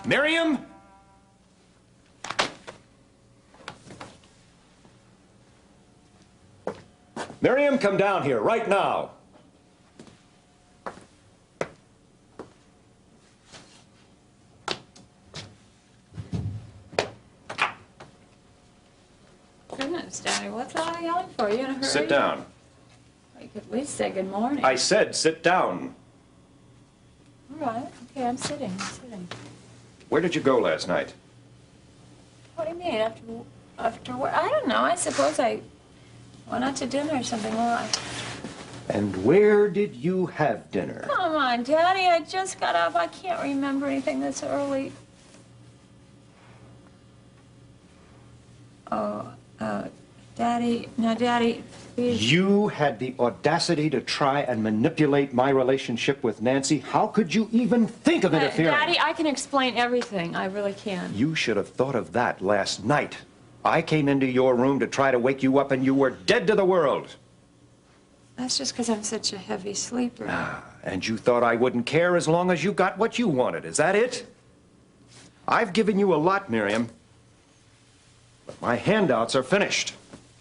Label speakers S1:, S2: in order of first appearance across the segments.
S1: Miriam? Miriam, come down here right now.
S2: Goodness, Daddy, what's all the yelling for? Are you in a hurry?
S1: Sit down.
S2: You could at least say good morning.
S1: I said sit down.
S2: All right. Okay, I'm sitting.
S1: Where did you go last night?
S2: What do you mean? After work? I don't know. I suppose I went out to dinner or something. Why?
S1: And where did you have dinner?
S2: Come on, Daddy. I just got up. I can't remember anything this early. Oh, Daddy. Now, Daddy, please.
S1: You had the audacity to try and manipulate my relationship with Nancy. How could you even think of interfering?
S2: Daddy, I can explain everything. I really can.
S1: You should have thought of that last night. I came into your room to try to wake you up, and you were dead to the world.
S2: That's just because I'm such a heavy sleeper.
S1: And you thought I wouldn't care as long as you got what you wanted. Is that it? I've given you a lot, Miriam. But my handouts are finished.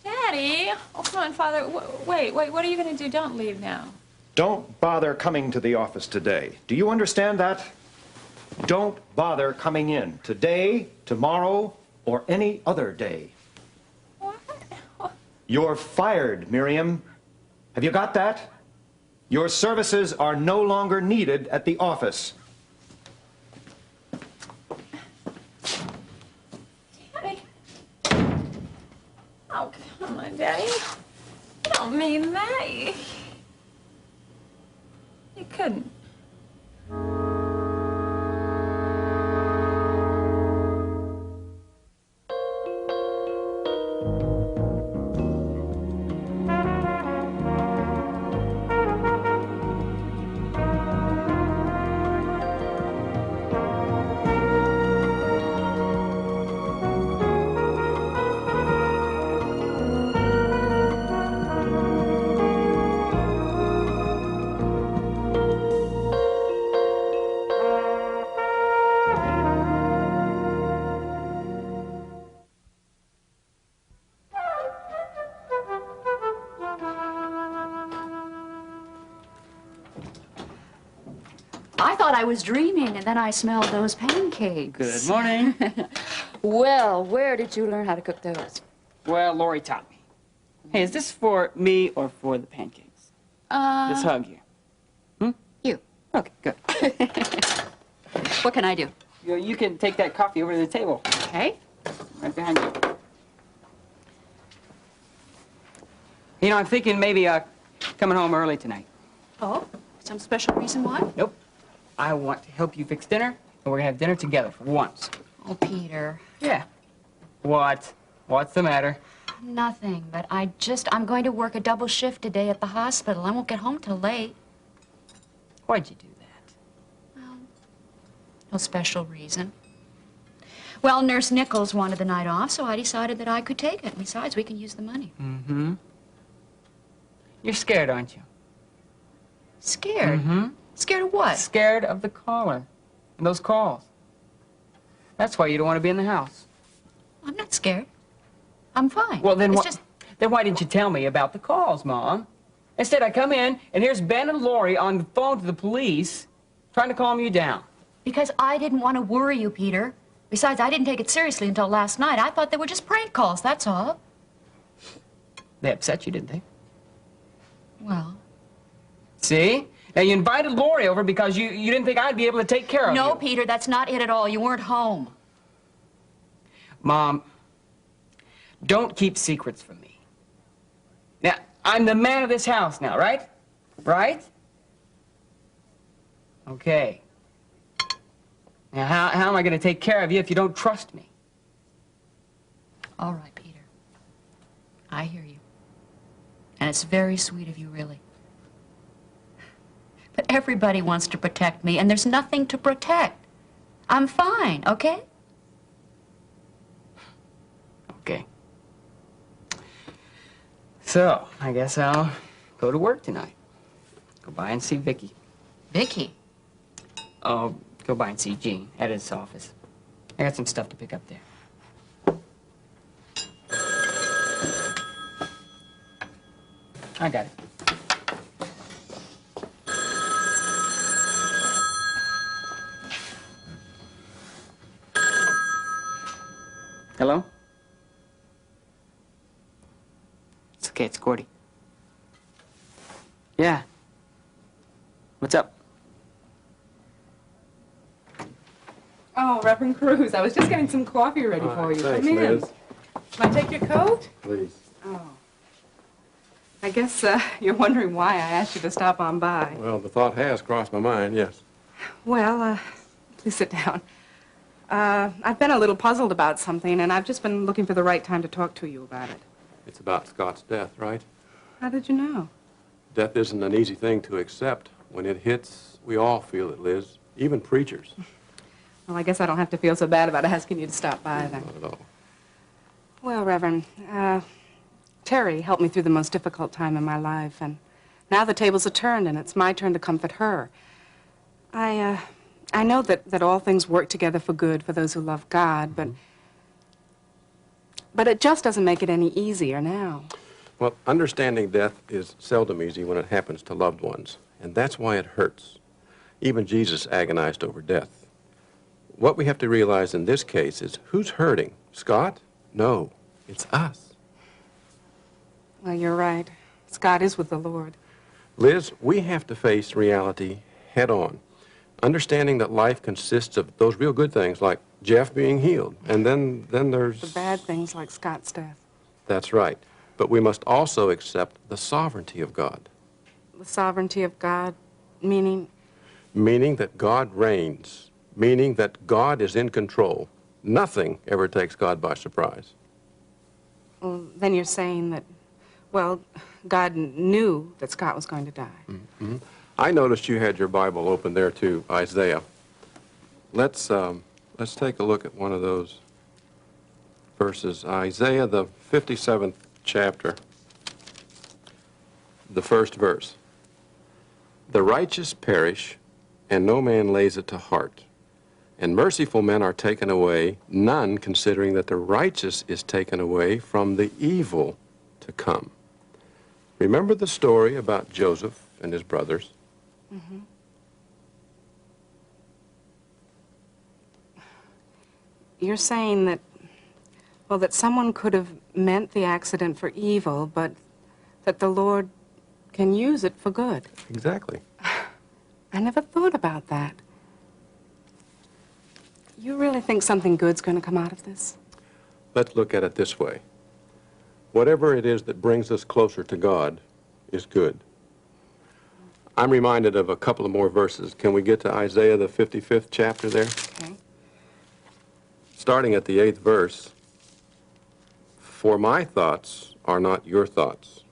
S2: Daddy! Oh, come on, Father. Wait, what are you going to do? Don't leave now.
S1: Don't bother coming to the office today. Do you understand that? Don't bother coming in today, tomorrow, or any other day.
S2: What?
S1: You're fired, Miriam. Have you got that? Your services are no longer needed at the office.
S2: Daddy. Oh, come on, Daddy. You don't mean that. You couldn't.
S3: I thought I was dreaming, and then I smelled those pancakes.
S4: Good morning.
S3: Well, where did you learn how to cook those?
S4: Well, Lori taught me. Hey, is this for me or for the pancakes? This hug here.
S3: You.
S4: Okay, good.
S3: What can I do?
S4: You can take that coffee over to the table.
S3: Okay.
S4: Right behind you. You know, I'm thinking maybe coming home early tonight.
S3: Oh, some special reason why?
S4: Nope. I want to help you fix dinner, and we're going to have dinner together for once.
S3: Oh, Peter.
S4: Yeah. What? What's the matter?
S3: Nothing, but I'm going to work a double shift today at the hospital. I won't get home till late.
S4: Why'd you do that?
S3: Well, no special reason. Well, Nurse Nichols wanted the night off, so I decided that I could take it. Besides, we can use the money.
S4: Mm-hmm. You're scared, aren't you?
S3: Scared?
S4: Mm-hmm.
S3: Scared of what?
S4: Scared of the caller and those calls. That's why you don't want to be in the house.
S3: I'm not scared. I'm fine.
S4: Well, then,
S3: Then
S4: why didn't you tell me about the calls, Mom? Instead, I come in, and here's Ben and Lori on the phone to the police, trying to calm you down.
S3: Because I didn't want to worry you, Peter. Besides, I didn't take it seriously until last night. I thought they were just prank calls, that's all.
S4: They upset you, didn't they?
S3: Well...
S4: See? Now, you invited Lori over because you didn't think I'd be able to take care of you.
S3: No, Peter, that's not it at all. You weren't home.
S4: Mom, don't keep secrets from me. Now, I'm the man of this house now, right? Right? Okay. Now, how am I going to take care of you if you don't trust me?
S3: All right, Peter. I hear you. And it's very sweet of you, really. But everybody wants to protect me, and there's nothing to protect. I'm fine, okay?
S4: Okay. So, I guess I'll go to work tonight. Go by and see Vicky.
S3: Vicky?
S4: Oh, go by and see Gene at his office. I got some stuff to pick up there. I got it. Hello? It's okay, it's Gordy. Yeah. What's up?
S5: Oh, Reverend Cruz, I was just getting some coffee ready for you.
S6: Thanks,
S5: Come in.
S6: Liz.
S5: Can I take your coat?
S6: Please.
S5: Oh. I guess you're wondering why I asked you to stop on by.
S6: Well, the thought has crossed my mind, yes.
S5: Well, please sit down. I've been a little puzzled about something, and I've just been looking for the right time to talk to you about it.
S6: It's about Scott's death, right?
S5: How did you know?
S6: Death isn't an easy thing to accept. When it hits, we all feel it, Liz. Even preachers.
S5: Well, I guess I don't have to feel so bad about asking you to stop by then.
S6: Not at all.
S5: Well, Reverend, Terry helped me through the most difficult time in my life, and now the tables are turned, and it's my turn to comfort her. I know that all things work together for good for those who love God, but it just doesn't make it any easier now.
S6: Well, understanding death is seldom easy when it happens to loved ones, and that's why it hurts. Even Jesus agonized over death. What we have to realize in this case is who's hurting? Scott? No, it's us.
S5: Well, you're right. Scott is with the Lord.
S6: Liz, we have to face reality head on. Understanding that life consists of those real good things like Jeff being healed, and then there's...
S5: The bad things like Scott's death.
S6: That's right. But we must also accept the sovereignty of God.
S5: The sovereignty of God, meaning?
S6: Meaning that God reigns. Meaning that God is in control. Nothing ever takes God by surprise.
S5: Well, then you're saying that, well, God knew that Scott was going to die.
S6: Mm-hmm. I noticed you had your Bible open there too, Isaiah. Let's take a look at one of those verses. Isaiah, the 57th chapter, the first verse. The righteous perish, and no man lays it to heart. And merciful men are taken away, none considering that the righteous is taken away from the evil to come. Remember the story about Joseph and his brothers?
S5: Mm-hmm. You're saying that, well, that someone could have meant the accident for evil, but that the Lord can use it for good.
S6: Exactly.
S5: I never thought about that. You really think something good's going to come out of this?
S6: Let's look at it this way. Whatever it is that brings us closer to God is good. I'm reminded of a couple of more verses. Can we get to Isaiah, the 55th chapter there?
S5: Okay.
S6: Starting at the 8th verse. For my thoughts are not your thoughts,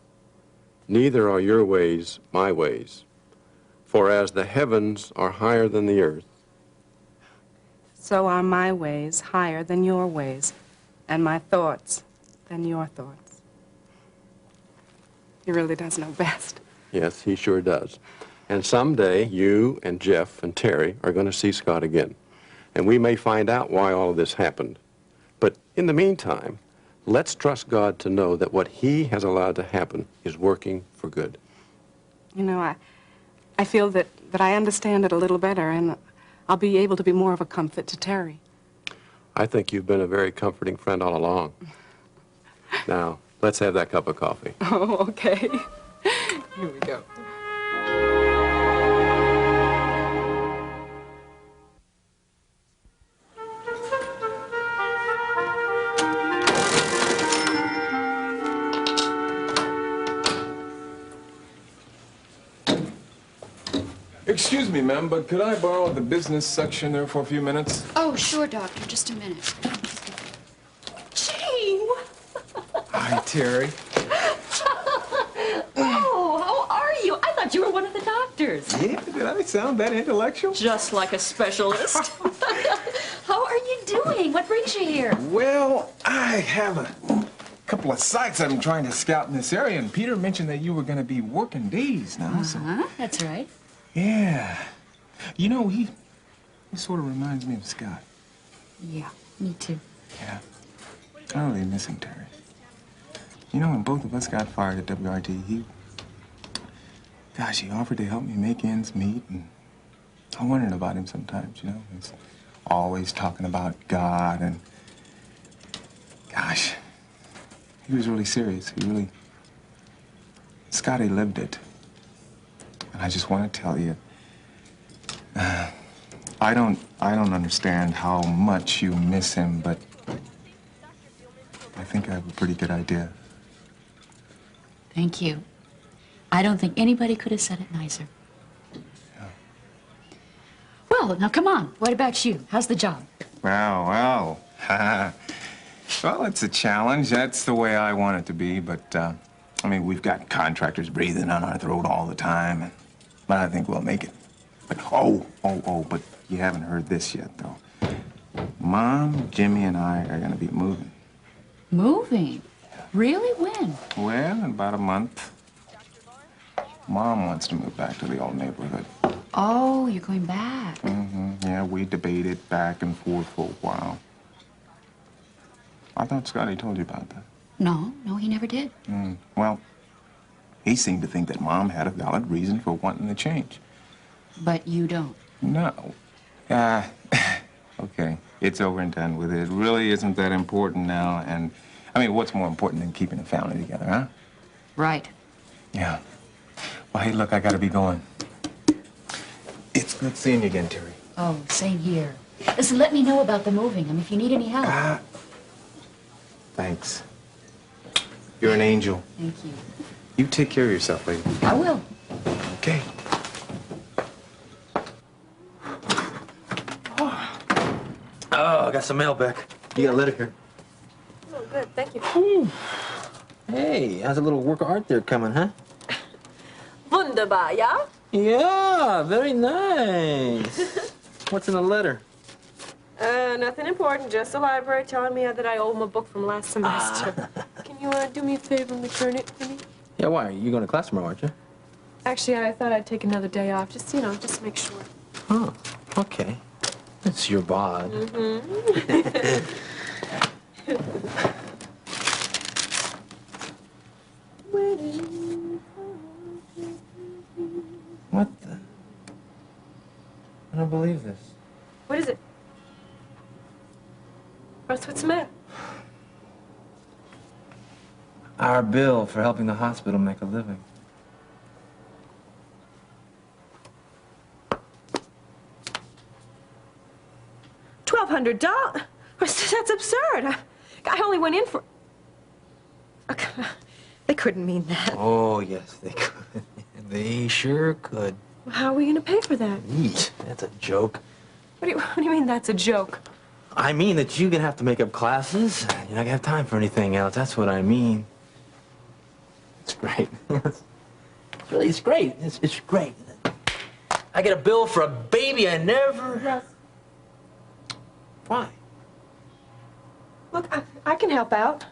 S6: neither are your ways my ways. For as the heavens are higher than the earth,
S5: So are my ways higher than your ways, and my thoughts than your thoughts. He really does know best.
S6: yes, he sure does. And someday, you and Jeff and Terry are going to see Scott again. And we may find out why all of this happened. But in the meantime, let's trust God to know that what he has allowed to happen is working for good.
S5: You know, I feel that I understand it a little better, and I'll be able to be more of a comfort to Terry.
S6: I think you've been a very comforting friend all along. Now, let's have that cup of coffee.
S5: Oh, okay. Here we go.
S7: Excuse me, ma'am, but could I borrow the business section there for a few minutes?
S3: Oh, sure, Doctor. Just a minute.
S2: Gee,
S7: Hi, Terry.
S2: oh, how are you? I thought you were one of the doctors.
S7: Yeah, did I sound that intellectual?
S2: Just like a specialist. How are you doing? What brings you here?
S7: Well, I have a couple of sites I'm trying to scout in this area, and Peter mentioned that you were going to be working days now, so...
S2: That's right.
S7: Yeah. You know, he sort of reminds me of Scott.
S3: Yeah. Me too.
S7: Yeah. I really miss him, Terry. You know, when both of us got fired at WRD, he offered to help me make ends meet, and I wondered about him sometimes, you know. He's always talking about God, and gosh, he was really serious. Scotty lived it. And I just want to tell you, I don't understand how much you miss him, but I think I have a pretty good idea.
S3: Thank you. I don't think anybody could have said it nicer.
S7: Yeah.
S3: Well, now come on. What about you? How's the job?
S7: Well. Well, it's a challenge. That's the way I want it to be, but, I mean, we've got contractors breathing on our throat all the time, but I think we'll make it. But, but you haven't heard this yet, though. Mom, Jimmy, and I are gonna be moving.
S3: Moving? Really? When?
S7: Well, in about a month. Mom wants to move back to the old neighborhood.
S3: Oh, you're going back.
S7: Mm-hmm. Yeah, we debated back and forth for a while. I thought Scotty told you about that.
S3: No, he never did.
S7: Well, he seemed to think that Mom had a valid reason for wanting to change.
S3: But you don't.
S7: No. Okay, it's over and done with. It really isn't that important now, and, I mean, what's more important than keeping a family together, huh?
S3: Right.
S7: Yeah. Well, hey, look, I gotta be going. It's good seeing you again, Terry.
S3: Oh, same here. Listen, let me know about the moving. I mean, if you need any help.
S7: Thanks. You're an angel.
S3: Thank you.
S7: You take care of yourself, lady.
S3: I will.
S7: Okay.
S8: Oh, I got some mail back. You got a letter here.
S2: Oh, good. Thank you.
S8: Hey, how's a little work of art there coming, huh?
S2: Wunderbar, yeah?
S8: Yeah, very nice. What's in the letter?
S2: Nothing important. Just the library telling me that I owe them a book from last semester. Can you do me a favor and return it for me?
S8: Yeah, why? You going to class tomorrow, aren't you?
S2: Actually, I thought I'd take another day off. Just, just to make sure.
S8: Oh, okay. It's your bod. What the? I don't believe this.
S2: What is it? What's the matter?
S8: Our bill for helping the hospital make a living.
S2: $1,200? That's absurd. I only went in for... They couldn't mean that.
S8: Oh, yes, they could. They sure could.
S2: How are we going to pay for that?
S8: Yeesh, that's a joke.
S2: What do you mean that's a joke?
S8: I mean that you're gonna have to make up classes. You're not gonna have time for anything else. That's what I mean. It's great. It's great. It's great. I get a bill for a baby I never...
S2: Russ.
S8: Why?
S2: Look, I can help out.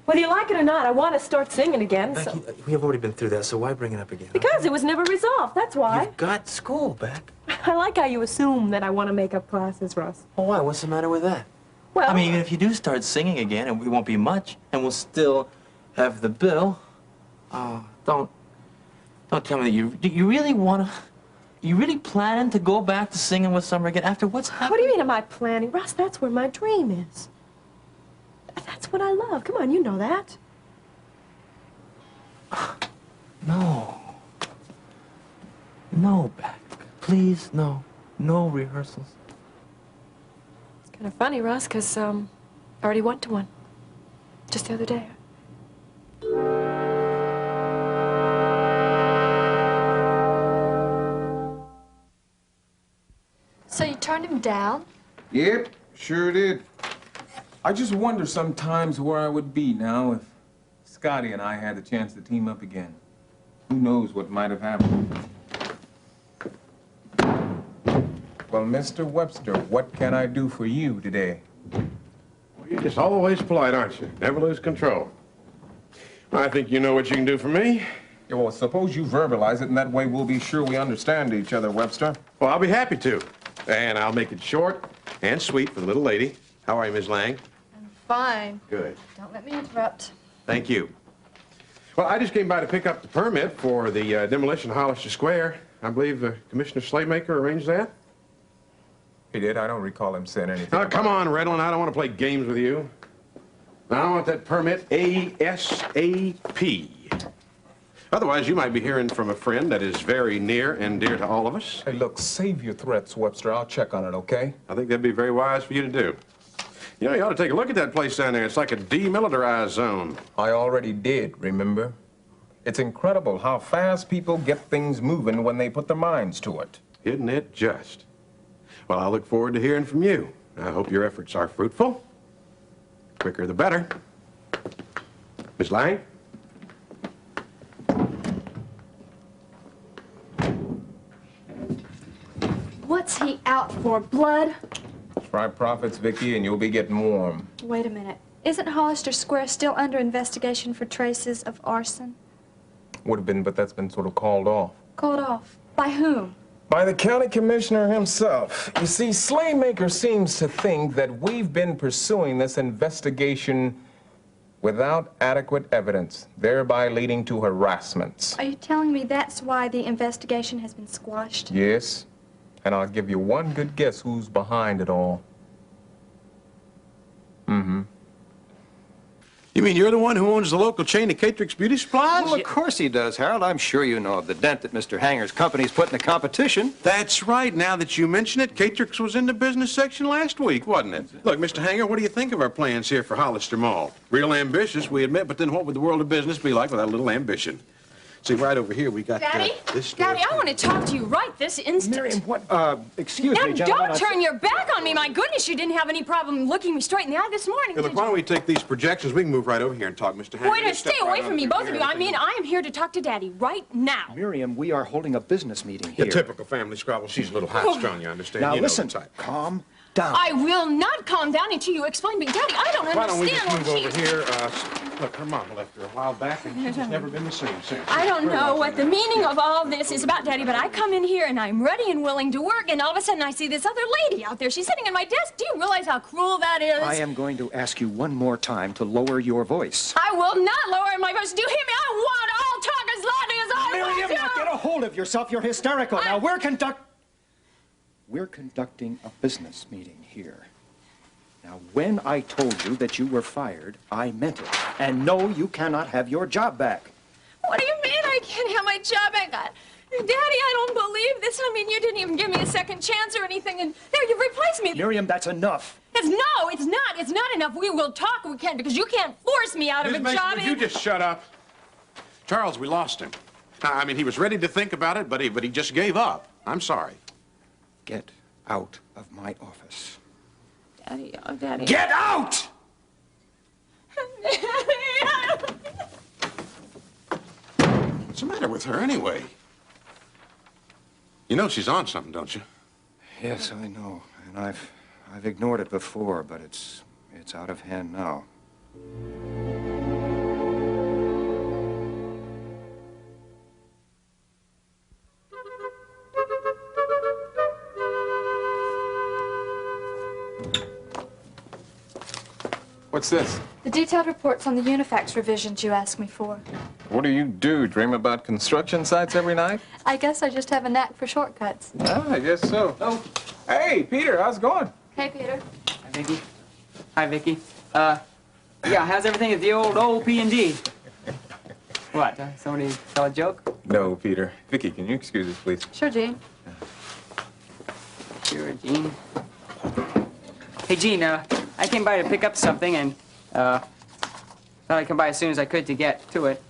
S2: Whether you like it or not, I want to start singing again,
S8: Beck,
S2: so...
S8: we have already been through that, so why bring it up again?
S2: Because it was never resolved, that's why.
S8: You've got school, Beck.
S2: I like how you assume that I want to make up classes, Russ.
S8: Oh, why? What's the matter with that?
S2: Well...
S8: I mean, even if you do start singing again, and it won't be much, and we'll still have the bill, don't tell me that you really want to... You really planning to go back to singing with Summer again after what's happened?
S2: What do you mean, am I planning? Russ, that's where my dream is. That's what I love. Come on, you know that.
S8: No. No, Beck. Please, no. No rehearsals.
S2: It's kind of funny, Russ, because, I already went to one. Just the other day.
S9: So you turned him down?
S7: Yep, sure did. I just wonder sometimes where I would be now if Scotty and I had the chance to team up again. Who knows what might have happened. Well, Mr. Webster, what can I do for you today?
S6: Well, you're just always polite, aren't you? Never lose control. I think you know what you can do for me.
S7: Yeah, well, suppose you verbalize it, and that way we'll be sure we understand each other, Webster.
S6: Well, I'll be happy to. And I'll make it short and sweet for the little lady.
S10: How are you, Ms. Lang?
S9: I'm fine.
S10: Good.
S9: Don't let me interrupt.
S10: Thank you. Well, I just came by to pick up the permit for the demolition of Hollister Square. I believe Commissioner Slaymaker arranged that.
S7: He did? I don't recall him saying anything.
S10: Oh, come on, Redlin. I don't want to play games with you. I want that permit ASAP. Otherwise, you might be hearing from a friend that is very near and dear to all of us.
S7: Hey, look, save your threats, Webster. I'll check on it, okay?
S10: I think that'd be very wise for you to do. You know, you ought to take a look at that place down there. It's like a demilitarized zone.
S7: I already did, remember? It's incredible how fast people get things moving when they put their minds to it.
S10: Isn't it just? Well, I look forward to hearing from you. I hope your efforts are fruitful. Quicker the better. Ms. Lang?
S9: What's he out for? Blood?
S7: Try profits, Vicky, and you'll be getting warm.
S9: Wait a minute. Isn't Hollister Square still under investigation for traces of arson?
S7: Would have been, but that's been sort of called off.
S9: Called off? By whom?
S7: By the county commissioner himself. You see, Slaymaker seems to think that we've been pursuing this investigation without adequate evidence, thereby leading to harassments.
S9: Are you telling me that's why the investigation has been squashed?
S7: Yes, and I'll give you one good guess who's behind it all. Mm-hmm.
S10: You mean you're the one who owns the local chain of Catrix Beauty Supplies?
S1: Well, of course he does, Harold. I'm sure you know of the dent that Mr. Hanger's company's put in the competition.
S10: That's right. Now that you mention it, Catrix was in the business section last week, wasn't it? Look, Mr. Hanger, what do you think of our plans here for Hollister Mall? Real ambitious, we admit, but then what would the world of business be like without a little ambition? See, right over here, we got
S11: Daddy?
S10: this store.
S11: Daddy, I want to talk to you right this instant.
S1: Miriam, what? Excuse
S11: Now,
S1: me, gentlemen.
S11: don't turn your back on me. My goodness, you didn't have any problem looking me straight in the eye this morning,
S10: Hey, look,
S11: did
S10: why
S11: you?
S10: don't we take these projections? We can move right over here and talk, Mr. Hanger.
S11: Wait,
S10: Just
S11: stay
S10: step
S11: away
S10: right
S11: from me,
S10: over
S11: both of
S10: here.
S11: you. I mean, I am here to talk to Daddy right now.
S1: Miriam, we are holding a business meeting here.
S10: Your typical family squabble. She's a little high-strung, you understand?
S1: Now,
S10: You know
S1: listen,
S10: the type.
S1: calm down.
S11: I will not calm down until you explain me. Daddy, I don't
S10: Why don't we just
S11: understand
S10: move
S11: what
S10: over here? Look, her mom left her a while back, and she's never been the same since.
S11: I don't know what the meaning of all this is about, Daddy, but I come in here and I'm ready and willing to work, and all of a sudden I see this other lady out there. She's sitting at my desk. Do you realize how cruel that is?
S1: I am going to ask you one more time to lower your voice.
S11: I will not lower my voice. Do you hear me? I want all talk as loudly as I want
S1: Miriam,
S11: to.
S1: now get a hold of yourself. You're hysterical. Now, we're conducting a business meeting here. Now, when I told you that you were fired, I meant it. And no, you cannot have your job back.
S11: What do you mean I can't have my job back? Daddy, I don't believe this. I mean, you didn't even give me a second chance or anything, and there, you've replaced me.
S1: Miriam, that's enough.
S11: No, it's not. It's not enough. We will talk. We can't, because you can't force me out of a
S10: Ms. Mason,
S11: job.
S10: would you just shut up? Charles, we lost him. I mean, he was ready to think about it, but he just gave up. I'm sorry.
S1: Get out of my office.
S11: Daddy, oh, Daddy.
S1: Get out!
S10: What's the matter with her, anyway? You know she's on something, don't you?
S1: Yes, I know. And I've ignored it before, but it's out of hand now.
S7: What's this?
S9: The detailed reports on the Unifax revisions you asked me for.
S7: What do you do? Dream about construction sites every night?
S9: I guess I just have a knack for shortcuts.
S7: Ah, I guess so. Oh, hey, Peter, how's it going?
S9: Hey, Peter.
S4: Hi, Vicky. Hi, Vicky. Yeah, how's everything at the old P&D? What, somebody tell a joke?
S7: No, Peter. Vicky, can you excuse us, please?
S9: Sure, Gene.
S4: Sure, Gene. Hey, Gene, I came by to pick up something, and, thought I'd come by as soon as I could to get to it.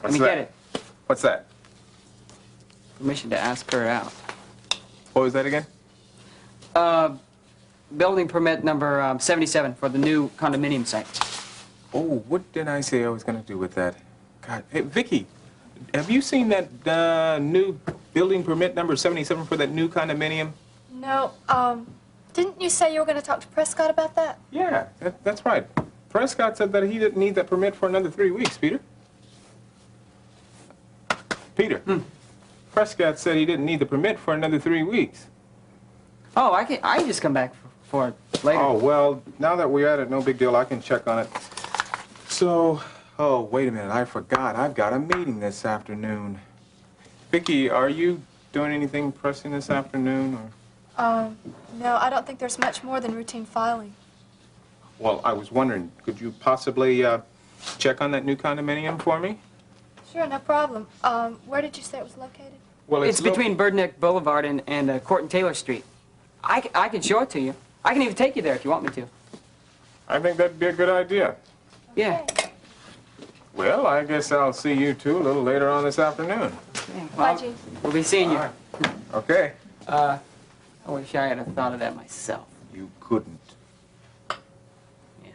S4: Let me get it.
S7: What's that?
S4: Permission to ask her out.
S7: What was that again?
S4: Building permit number 77 for the new condominium site.
S7: Oh, what did I say I was going to do with that? God, hey, Vicky, have you seen that new building permit number 77 for that new condominium?
S9: No, didn't you say you were going to talk to Prescott about that?
S7: Yeah, that's right. Prescott said that he didn't need that permit for another 3 weeks, Peter. Peter, Prescott said he didn't need the permit for another 3 weeks.
S4: Oh, I can just come back for later.
S7: Oh, well, now that we're at it, no big deal. I can check on it. So, oh, wait a minute. I forgot. I've got a meeting this afternoon. Vicki, are you doing anything pressing this afternoon? Or?
S9: No, I don't think there's much more than routine filing.
S7: Well, I was wondering, could you possibly check on that new condominium for me?
S9: Sure, no problem. Where did you say it was located?
S7: Well,
S4: It's between Birdneck Boulevard and Court and Taylor Street. I can show it to you. I can even take you there if you want me to.
S7: I think that'd be a good idea.
S4: Yeah.
S7: Well, I guess I'll see you two a little later on this afternoon.
S4: Yeah, well,
S9: Bye, Gene.
S4: We'll be seeing you.
S7: All right. Okay.
S4: I wish I had thought of that myself.
S7: You couldn't.
S4: Yeah.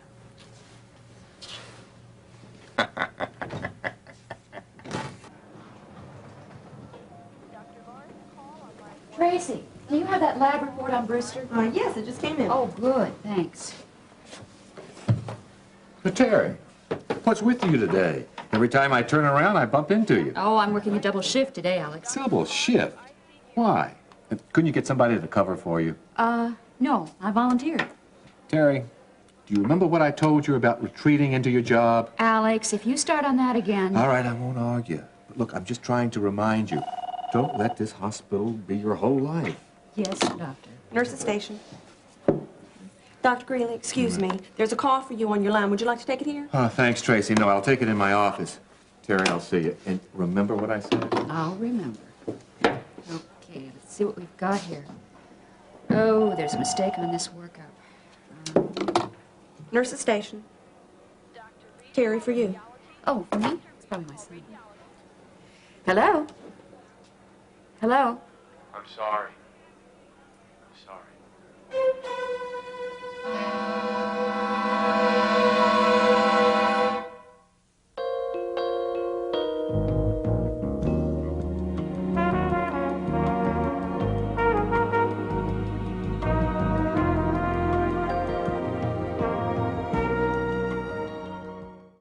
S3: Tracy, do you have that lab report on Brewster?
S2: Yes, it just came in.
S3: Oh, good, thanks.
S12: But Terry, what's with you today? Every time I turn around, I bump into you.
S3: Oh, I'm working a double shift today, Alex.
S12: Double shift? Why? Couldn't you get somebody to cover for you?
S3: No, I volunteered.
S12: Terry, do you remember what I told you about retreating into your job?
S3: Alex, if you start on that again...
S12: All right, I won't argue. But look, I'm just trying to remind you. Don't let this hospital be your whole life.
S3: Yes, doctor.
S2: Nurse's station. Dr. Greeley, excuse me. There's a call for you on your line. Would you like to take it here?
S12: Oh, thanks, Tracy. No, I'll take it in my office. Terry, I'll see you. And remember what I said?
S3: I'll remember. Okay, let's see what we've got here. Oh, there's a mistake on this workup.
S2: Nurse's station. Terry, for you.
S3: Oh, for me? It's probably my son. Hello? Hello?
S6: I'm sorry. I'm sorry.